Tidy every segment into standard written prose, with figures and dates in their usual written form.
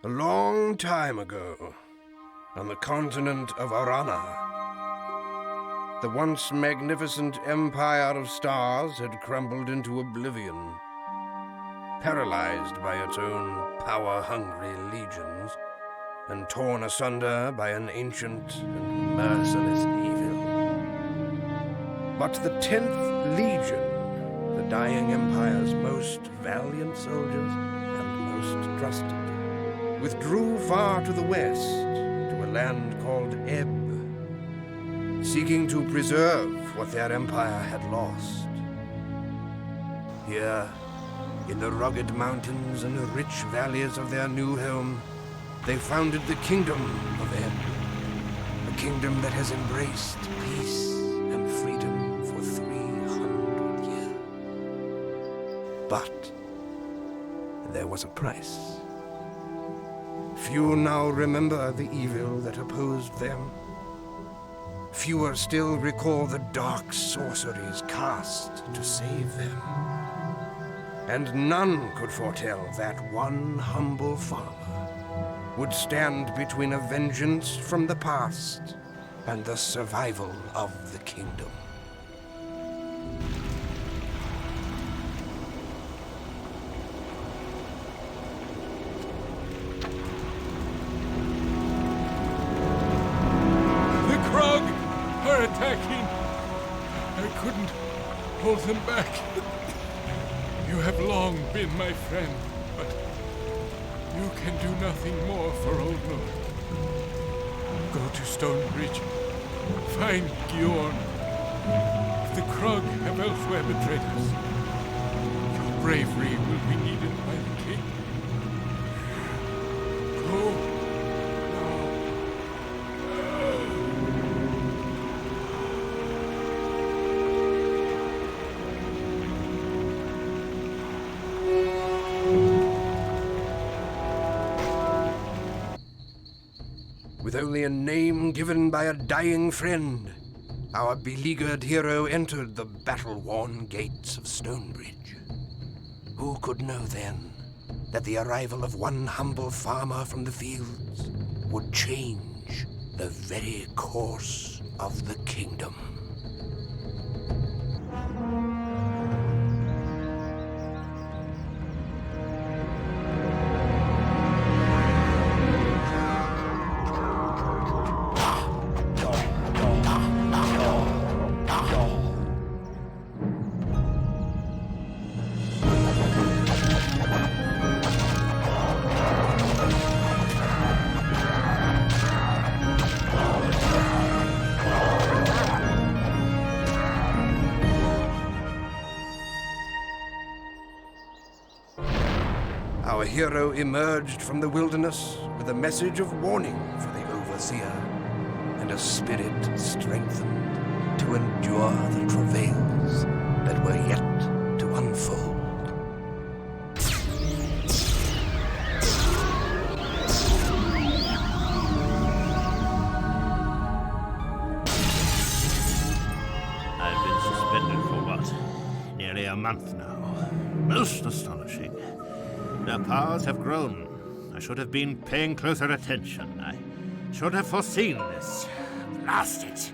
A long time ago, on the continent of Arana, the once magnificent empire of stars had crumbled into oblivion, paralyzed by its own power-hungry legions, and torn asunder by an ancient and merciless evil. But the 10th Legion, the dying empire's most valiant soldiers and most trusted, withdrew far to the west, to a land called Ebb, seeking to preserve what their empire had lost. Here, in the rugged mountains and the rich valleys of their new home, they founded the Kingdom of Ebb, a kingdom that has embraced peace and freedom for 300 years. But there was a price. Few now remember the evil that opposed them. Fewer still recall the dark sorceries cast to save them. And none could foretell that one humble farmer would stand between a vengeance from the past and the survival of the kingdom. Attacking. I couldn't hold them back. You have long been my friend, but you can do nothing more for Old North. Go to Stonebridge. Find Gjorn. If the Krug have elsewhere betrayed us, your bravery will be needed by the king. Go. With only a name given by a dying friend, our beleaguered hero entered the battle-worn gates of Stonebridge. Who could know then that the arrival of one humble farmer from the fields would change the very course of the kingdom? Our hero emerged from the wilderness with a message of warning for the Overseer and a spirit strengthened to endure the travails that were yet to unfold. I've been suspended for what? Nearly a month now. Most astonishing. Their powers have grown. I should have been paying closer attention. I should have foreseen this. Blast it!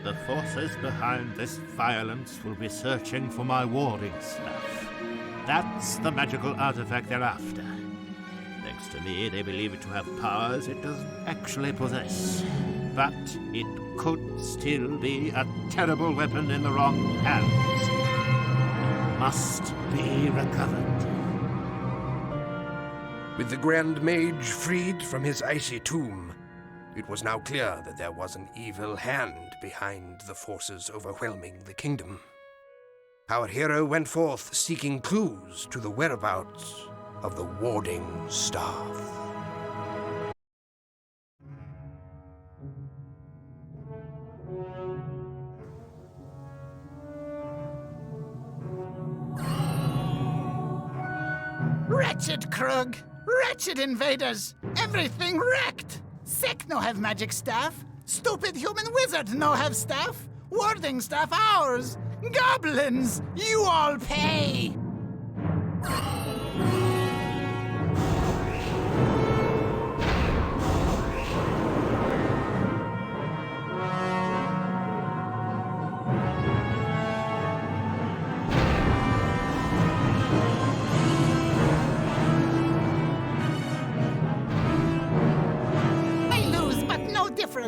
The forces behind this violence will be searching for my warding staff. That's the magical artifact they're after. Thanks to me, they believe it to have powers it doesn't actually possess. But it could still be a terrible weapon in the wrong hands. It must be recovered. With the Grand Mage freed from his icy tomb, it was now clear that there was an evil hand behind the forces overwhelming the kingdom. Our hero went forth seeking clues to the whereabouts of the warding staff. Wretched Krug! Wretched invaders! Everything wrecked! Sek no have magic staff. Stupid human wizard no have staff. Warding staff ours. Goblins, you all pay!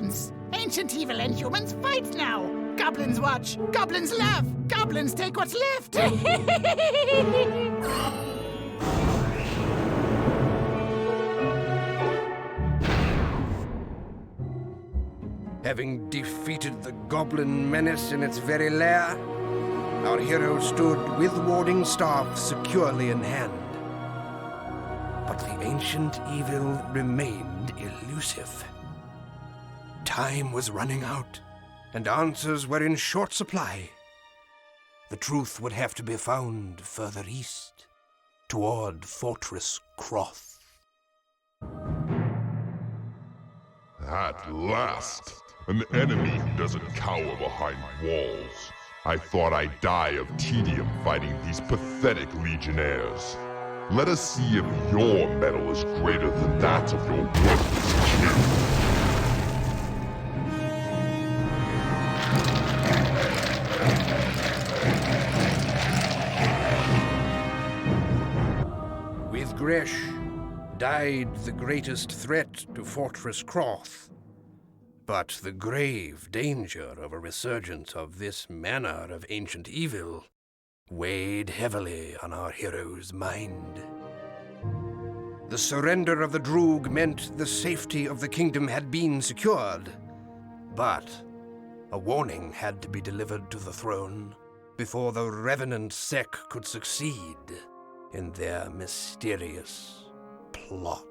violence. Ancient evil and humans fight now. Goblins watch, goblins laugh, goblins take what's left. Having defeated the goblin menace in its very lair, our hero stood with warding staff securely in hand. But the ancient evil remained elusive. Time was running out, and answers were in short supply. The truth would have to be found further east, toward Fortress Croth. At last, an enemy who doesn't cower behind walls. I thought I'd die of tedium fighting these pathetic legionnaires. Let us see if your mettle is greater than that of your worthless kin. With Gresh died the greatest threat to Fortress Croth. But the grave danger of a resurgence of this manner of ancient evil weighed heavily on our hero's mind. The surrender of the Droog meant the safety of the kingdom had been secured, but a warning had to be delivered to the throne before the revenant sect could succeed in their mysterious plot.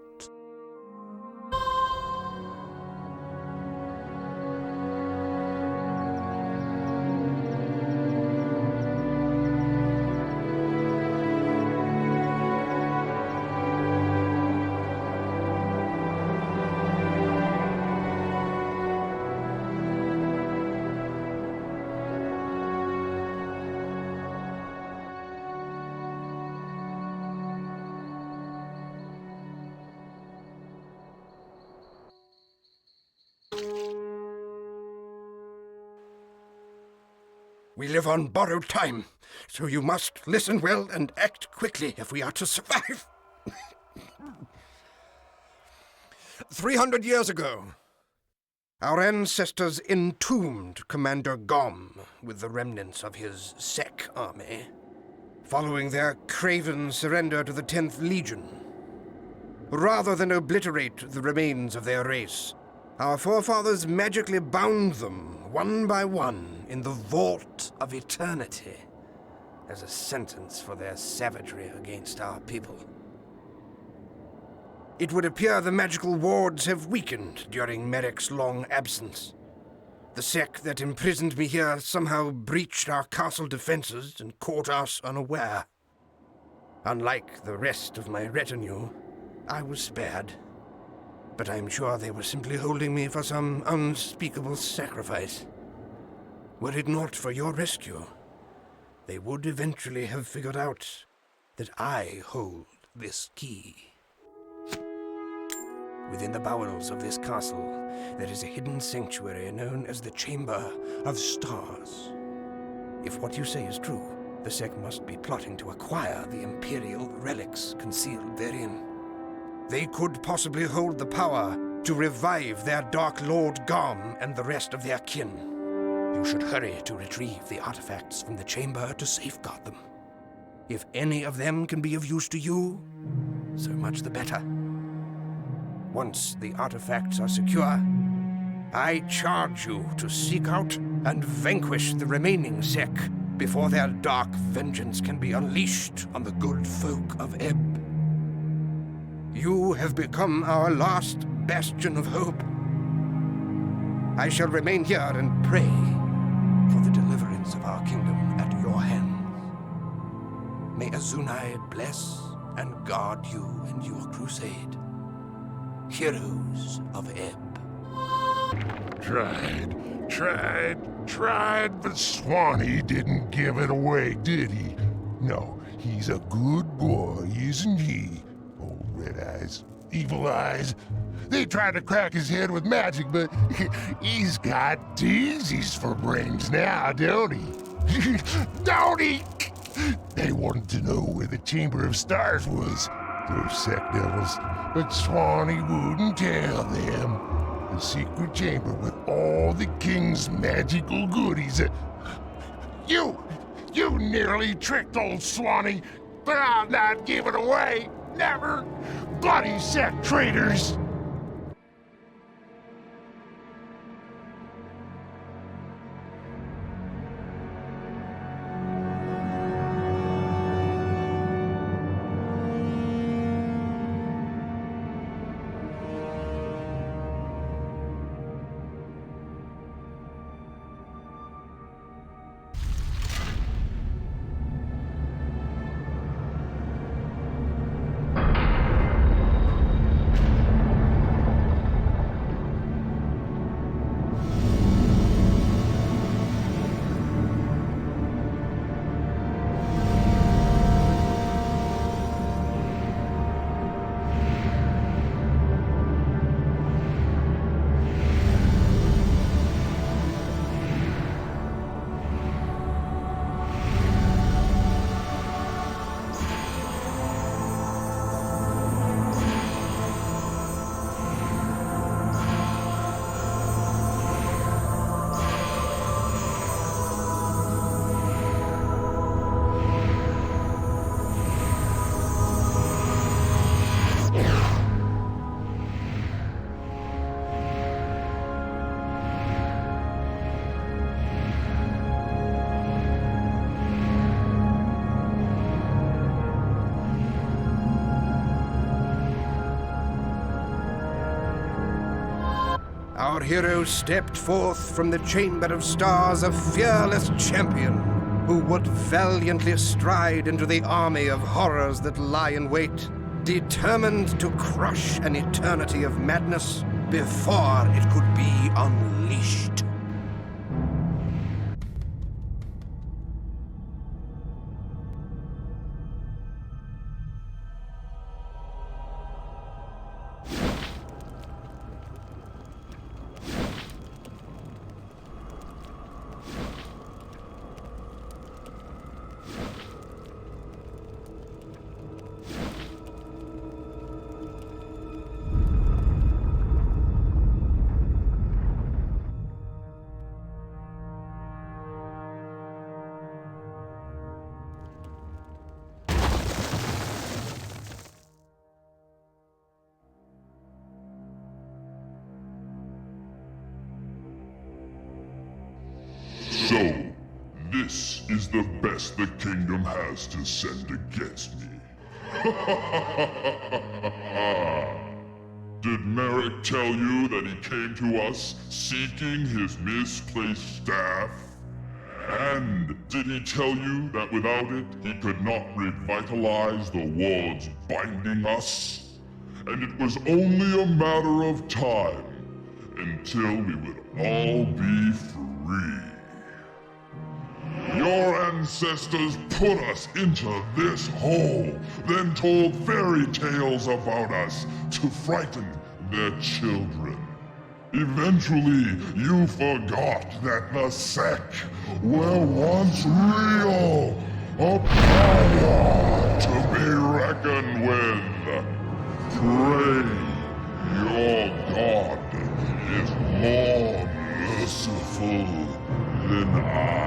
We live on borrowed time, so you must listen well and act quickly if we are to survive. 300 years ago, our ancestors entombed Commander Gom with the remnants of his Sek army, following their craven surrender to the 10th Legion. Rather than obliterate the remains of their race, our forefathers magically bound them, one by one, in the Vault of Eternity, as a sentence for their savagery against our people. It would appear the magical wards have weakened during Merrick's long absence. The sect that imprisoned me here somehow breached our castle defenses and caught us unaware. Unlike the rest of my retinue, I was spared. But I'm sure they were simply holding me for some unspeakable sacrifice. Were it not for your rescue, they would eventually have figured out that I hold this key. Within the bowels of this castle, there is a hidden sanctuary known as the Chamber of Stars. If what you say is true, the sect must be plotting to acquire the Imperial relics concealed therein. They could possibly hold the power to revive their Dark Lord Gom and the rest of their kin. You should hurry to retrieve the artifacts from the chamber to safeguard them. If any of them can be of use to you, so much the better. Once the artifacts are secure, I charge you to seek out and vanquish the remaining Sek before their dark vengeance can be unleashed on the good folk of Ebb. You have become our last bastion of hope. I shall remain here and pray for the deliverance of our kingdom at your hands. May Azunai bless and guard you in your crusade. Heroes of Ebb. Tried, but Swanee didn't give it away, did he? No, he's a good boy, isn't he? Old Red Eyes, Evil Eyes. They tried to crack his head with magic, but he's got daisies for brains now, don't he? Don't he? They wanted to know where the Chamber of Stars was, those Sek devils, but Swanee wouldn't tell them. the secret chamber with all the king's magical goodies. You nearly tricked old Swanee, but I'll not give it away. Never. Bloody set traitors. Our hero stepped forth from the Chamber of Stars a fearless champion who would valiantly stride into the army of horrors that lie in wait, determined to crush an eternity of madness before it could be unleashed. So, this is the best the kingdom has to send against me. Did Merrick tell you that he came to us seeking his misplaced staff? And did he tell you that without it, he could not revitalize the wards binding us? And it was only a matter of time until we would all be free. Your ancestors put us into this hole, then told fairy tales about us to frighten their children. Eventually, you forgot that the Sec were once real, a power to be reckoned with. Pray your God is more merciful than I.